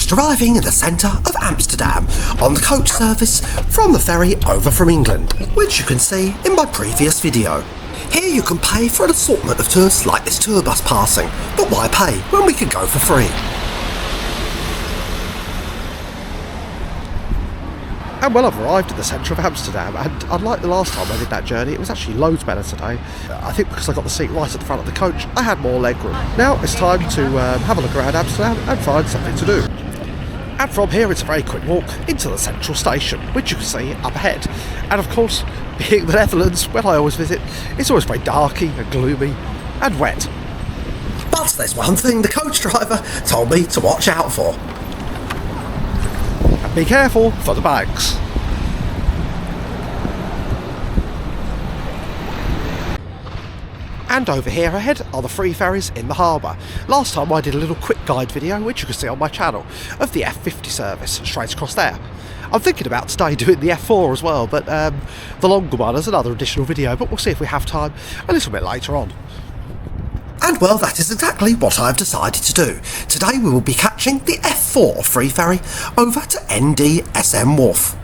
just arriving in the centre of Amsterdam on the coach service from the ferry over from England, which you can see in my previous video. Here you can pay for an assortment of tours like this tour bus passing, but why pay when we can go for free? And well, I've arrived in the centre of Amsterdam, and unlike the last time I did that journey, it was actually loads better today. I think because I got the seat right at the front of the coach, I had more legroom. Now it's time to have a look around Amsterdam and find something to do. And from here it's a very quick walk into the Central Station, which you can see up ahead. And of course, being the Netherlands, when I always visit, it's always very darky and gloomy and wet. But there's one thing the coach driver told me to watch out for. And be careful for the bags. And over here ahead are the free ferries in the harbour. Last time I did a little quick guide video, which you can see on my channel, of the F50 service straight across there. I'm thinking about today doing the F4 as well, but the longer one is another additional video, but we'll see if we have time a little bit later on. And well, that is exactly what I've decided to do. Today we will be catching the F4 free ferry over to NDSM Wharf.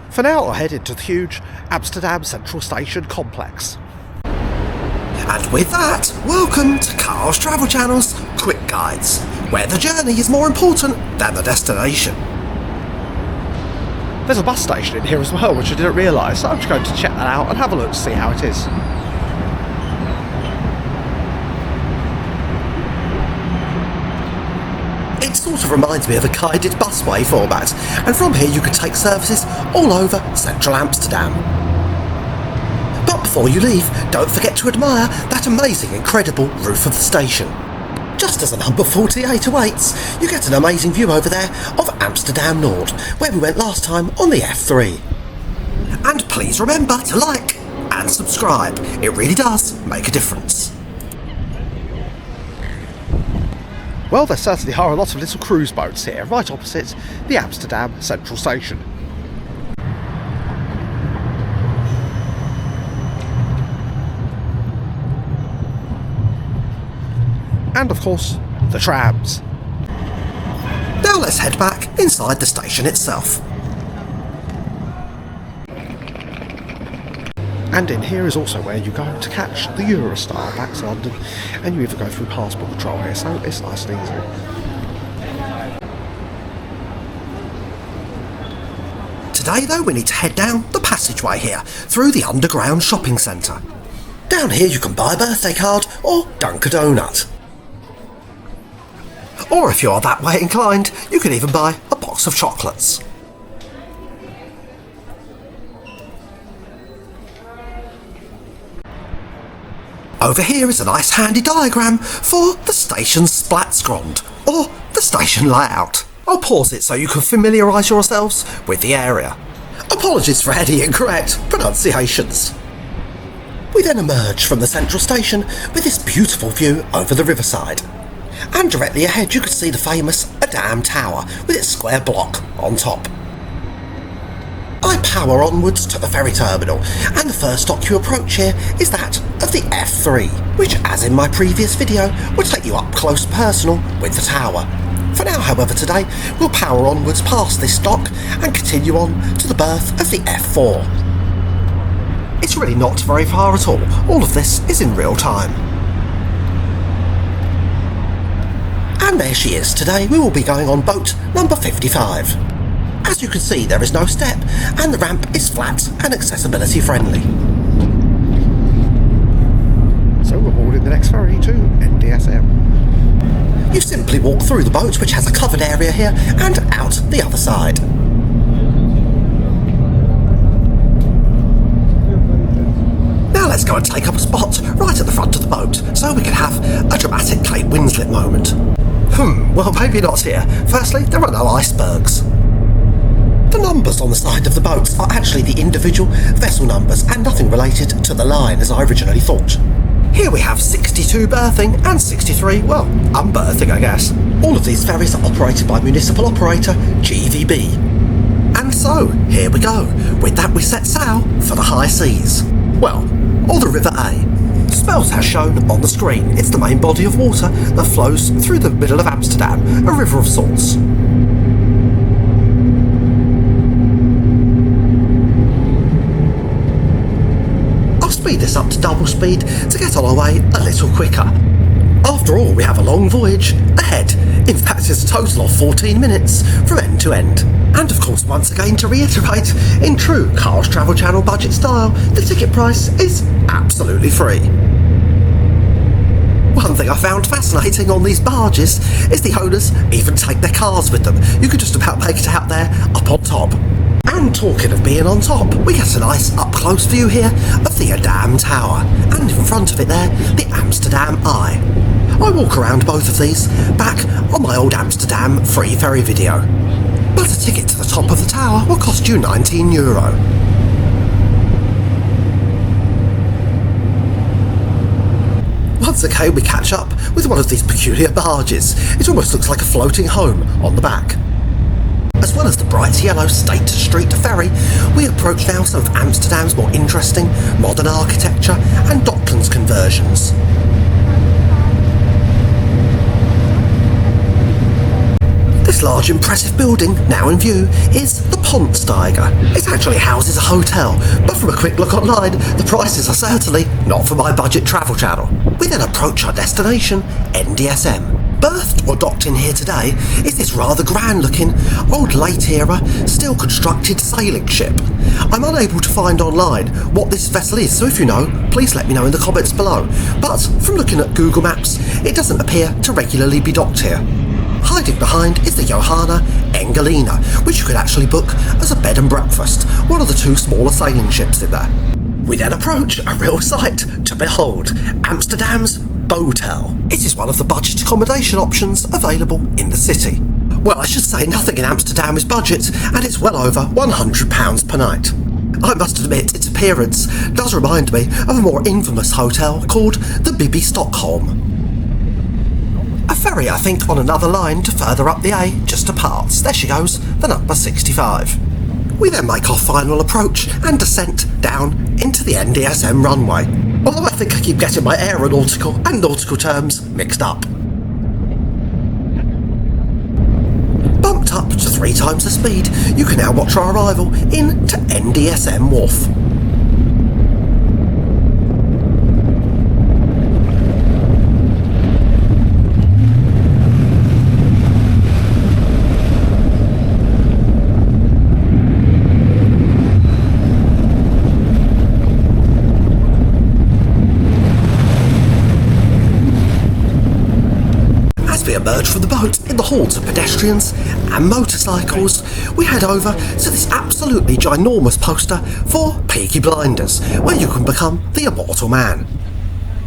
For now, I'll head into the huge Amsterdam Central Station complex. And with that, welcome to Carl's Travel Channel's Quick Guides, where the journey is more important than the destination. There's a bus station in here as well, which I didn't realise, so I'm just going to check that out and have a look to see how it is. It sort of reminds me of a guided busway format, and from here you can take services all over central Amsterdam. But before you leave, don't forget to admire that amazing, incredible roof of the station. Just as a number 48 awaits, you get an amazing view over there of Amsterdam Noord, where we went last time on the F3. And please remember to like and subscribe, it really does make a difference. Well, there certainly are a lot of little cruise boats here, right opposite the Amsterdam Central Station. And of course, the trams. Now let's head back inside the station itself. And in here is also where you go to catch the Eurostar back to London, and you either go through passport control here, so it's nice and easy. Today though, we need to head down the passageway here, through the underground shopping centre. Down here you can buy a birthday card or dunk a donut. Or if you're that way inclined, you can even buy a box of chocolates. Over here is a nice handy diagram for the station's Splatsgrond, or the station layout. I'll pause it so you can familiarise yourselves with the area. Apologies for any incorrect pronunciations. We then emerge from the central station with this beautiful view over the riverside. And directly ahead you can see the famous Amsterdam Tower with its square block on top. I power onwards to the ferry terminal, and the first stop you approach here is that of the F3, which, as in my previous video, will take you up close personal with the tower. For now, however, today we'll power onwards past this dock and continue on to the berth of the F4. It's really not very far at all of this is in real time. And there she is. Today we will be going on boat number 55. As you can see, there is no step, and the ramp is flat and accessibility friendly. So we're boarding the next ferry to NDSM. You simply walk through the boat, which has a covered area here, and out the other side. Now let's go and take up a spot right at the front of the boat, so we can have a dramatic Kate Winslet moment. Well, maybe not here. Firstly, there are no icebergs. The numbers on the side of the boats are actually the individual vessel numbers and nothing related to the line as I originally thought. Here we have 62 berthing and 63, well, unberthing I guess. All of these ferries are operated by municipal operator GVB. And so, here we go. With that we set sail for the high seas. Well, or the River A. Spelt as shown on the screen, it's the main body of water that flows through the middle of Amsterdam, a river of sorts. I'll speed this up to double speed to get on our way a little quicker. After all, we have a long voyage ahead. In fact, it's a total of 14 minutes from end to end. And of course, once again, to reiterate, in true Carl's Travel Channel budget style, the ticket price is absolutely free. One thing I found fascinating on these barges is the owners even take their cars with them. You could just about make it out there up on top. And talking of being on top, we get a nice up-close view here of the Amsterdam Tower, and in front of it there, the Amsterdam Eye. I walk around both of these, back on my old Amsterdam free ferry video. But a ticket to the top of the tower will cost you €19. Once again we catch up with one of these peculiar barges. It almost looks like a floating home on the back. As well as the bright yellow State Street ferry, we approach now some of Amsterdam's more interesting modern architecture and Docklands conversions. This large impressive building, now in view, is the Pontsteiger. It actually houses a hotel, but from a quick look online, the prices are certainly not for my budget travel channel. We then approach our destination, NDSM. Berthed or docked in here today is this rather grand looking, old late era, still constructed sailing ship. I'm unable to find online what this vessel is, so if you know, please let me know in the comments below. But from looking at Google Maps, it doesn't appear to regularly be docked here. Hiding behind is the Johanna Engelina, which you could actually book as a bed and breakfast, one of the two smaller sailing ships in there. We then approach a real sight to behold, Amsterdam's Botel. It is one of the budget accommodation options available in the city. Well, I should say nothing in Amsterdam is budget, and it's well over £100 per night. I must admit, its appearance does remind me of a more infamous hotel called the Bibi Stockholm. A ferry, I think, on another line to further up the A just departs. There she goes, the number 65. We then make our final approach and descent down into the NDSM runway. Although I think I keep getting my aeronautical and nautical terms mixed up. Bumped up to 3 times the speed, you can now watch our arrival into NDSM Wharf. Emerge from the boat in the halls of pedestrians and motorcycles, we head over to this absolutely ginormous poster for Peaky Blinders, where you can become the immortal man.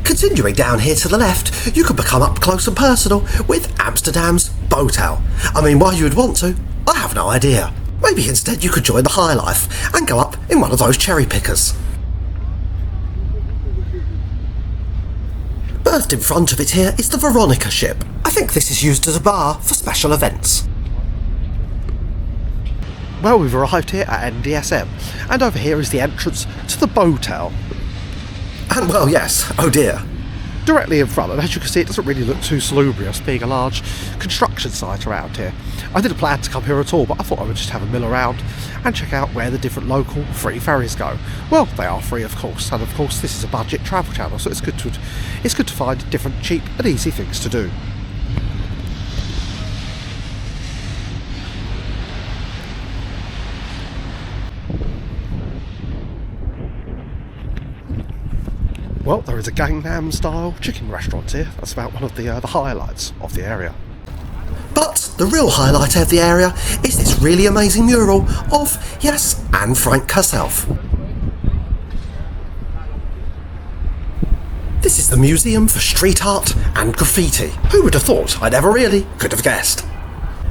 Continuing down here to the left, you can become up close and personal with Amsterdam's Botel. I mean, why you would want to, I have no idea. Maybe instead you could join the high life and go up in one of those cherry pickers. Berthed in front of it here is the Veronica ship. I think this is used as a bar for special events. Well, we've arrived here at NDSM, and over here is the entrance to the Botel. And well, yes, oh dear. Directly in front, and as you can see, it doesn't really look too salubrious, being a large construction site around here. I didn't plan to come here at all, but I thought I would just have a mill around and check out where the different local free ferries go. Well, they are free, of course, and of course this is a budget travel channel, so it's good to find different cheap and easy things to do. Well, there is a Gangnam-style chicken restaurant here. That's about one of the highlights of the area. But the real highlight of the area is this really amazing mural of, yes, Anne Frank herself. This is the Museum for Street Art and Graffiti. Who would have thought? I never really could have guessed.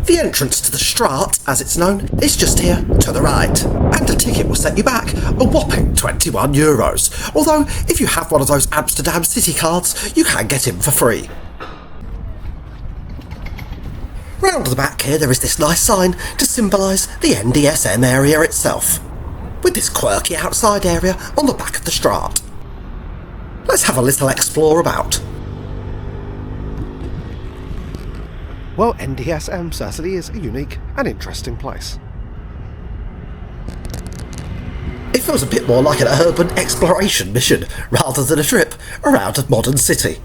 The entrance to the Straat, as it's known, is just here to the right, and a ticket will set you back a whopping €21. Although, if you have one of those Amsterdam City cards, you can get in for free. Round the back here there is this nice sign to symbolise the NDSM area itself, with this quirky outside area on the back of the Straat. Let's have a little explore about. Well, NDSM certainly is a unique and interesting place. It feels a bit more like an urban exploration mission rather than a trip around a modern city.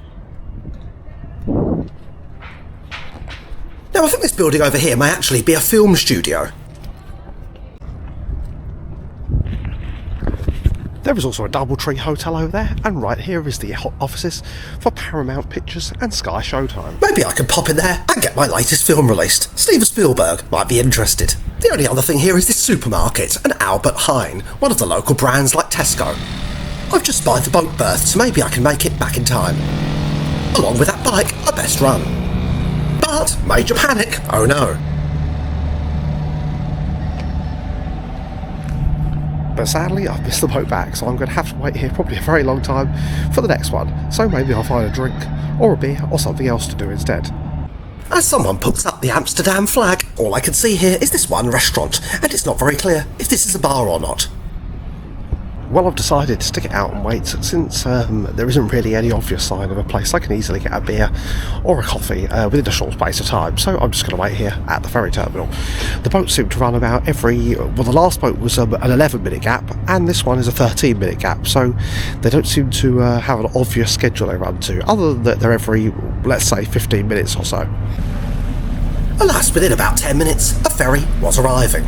Now I think this building over here may actually be a film studio. There is also a Doubletree hotel over there, and right here is the offices for Paramount Pictures and Sky Showtime. Maybe I can pop in there and get my latest film released. Steven Spielberg might be interested. The only other thing here is this supermarket, an Albert Heijn, one of the local brands like Tesco. I've just spied the boat berth, so maybe I can make it back in time. Along with that bike, I best run. But major panic, oh no. But sadly, I've missed the boat back, so I'm going to have to wait here probably a very long time for the next one. So maybe I'll find a drink, or a beer, or something else to do instead. As someone puts up the Amsterdam flag, all I can see here is this one restaurant, and it's not very clear if this is a bar or not. Well, I've decided to stick it out and wait, since there isn't really any obvious sign of a place. I can easily get a beer or a coffee within a short space of time, so I'm just going to wait here at the ferry terminal. The boats seem to run about well, the last boat was an 11-minute gap, and this one is a 13-minute gap, so they don't seem to have an obvious schedule they run to, other than that they're every, let's say, 15 minutes or so. Alas, within about 10 minutes, a ferry was arriving.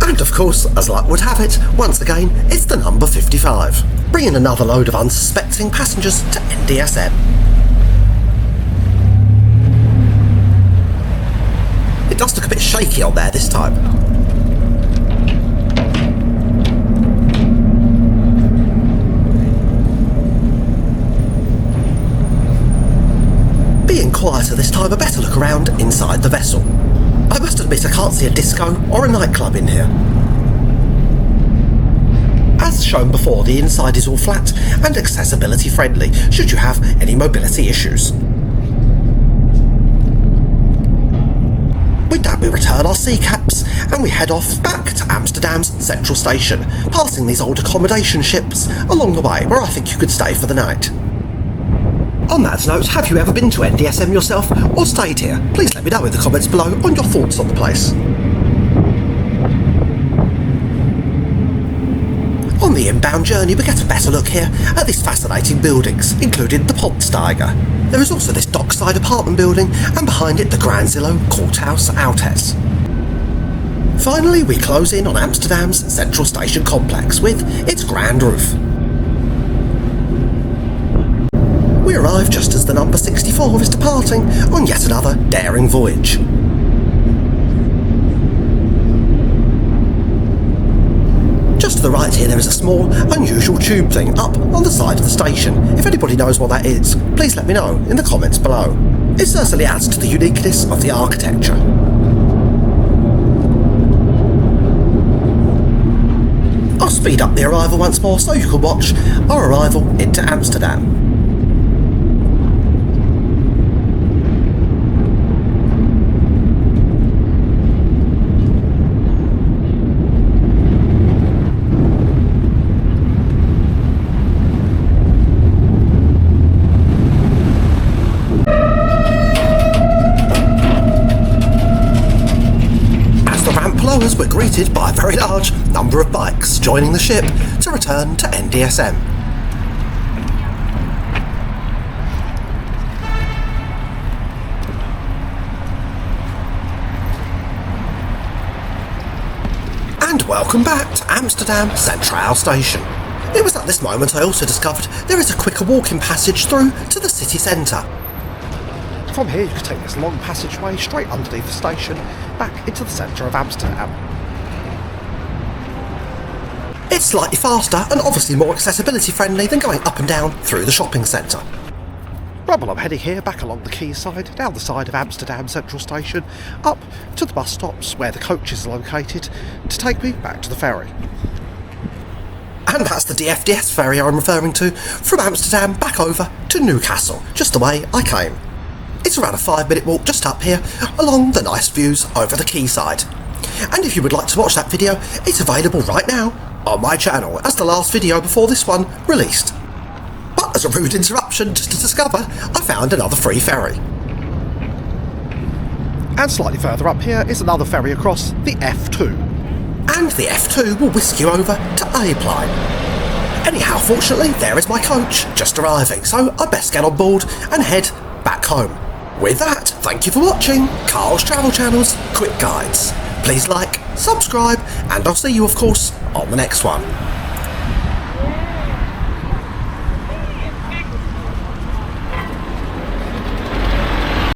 And of course, as luck would have it, once again, it's the number 55, bringing another load of unsuspecting passengers to NDSM. It does look a bit shaky on there this time. Being quieter this time, I better look around inside the vessel. I must admit I can't see a disco or a nightclub in here. As shown before, the inside is all flat and accessibility friendly should you have any mobility issues. With that we return our sea caps and we head off back to Amsterdam's Central Station, passing these old accommodation ships along the way where I think you could stay for the night. On that note, have you ever been to NDSM yourself or stayed here? Please let me know in the comments below on your thoughts on the place. On the inbound journey we get a better look here at these fascinating buildings, including the Pontsteiger. There is also this dockside apartment building and behind it the Grand Zillo Courthouse Outhouse. Finally we close in on Amsterdam's Central Station complex with its grand roof. We arrive just as the number 64 is departing on yet another daring voyage. Just to the right here there is a small, unusual tube thing up on the side of the station. If anybody knows what that is, please let me know in the comments below. It certainly adds to the uniqueness of the architecture. I'll speed up the arrival once more so you can watch our arrival into Amsterdam. We're greeted by a very large number of bikes joining the ship to return to NDSM. And welcome back to Amsterdam Centraal Station. It was at this moment I also discovered there is a quicker walking passage through to the city centre. From here you can take this long passageway straight underneath the station, back into the centre of Amsterdam. It's slightly faster and obviously more accessibility friendly than going up and down through the shopping centre. Right, well I'm heading here back along the quayside, down the side of Amsterdam Central Station, up to the bus stops where the coaches are located to take me back to the ferry. And that's the DFDS ferry I'm referring to, from Amsterdam back over to Newcastle, just the way I came. It's around a 5-minute walk just up here, along the nice views over the quayside. And if you would like to watch that video, it's available right now on my channel as the last video before this one released. But as a rude interruption just to discover, I found another free ferry. And slightly further up here is another ferry across, the F2. And the F2 will whisk you over to A-Plane. Anyhow, fortunately, there is my coach just arriving, so I best get on board and head back home. With that, thank you for watching Carl's Travel Channel's Quick Guides. Please like, subscribe, and I'll see you, of course, on the next one.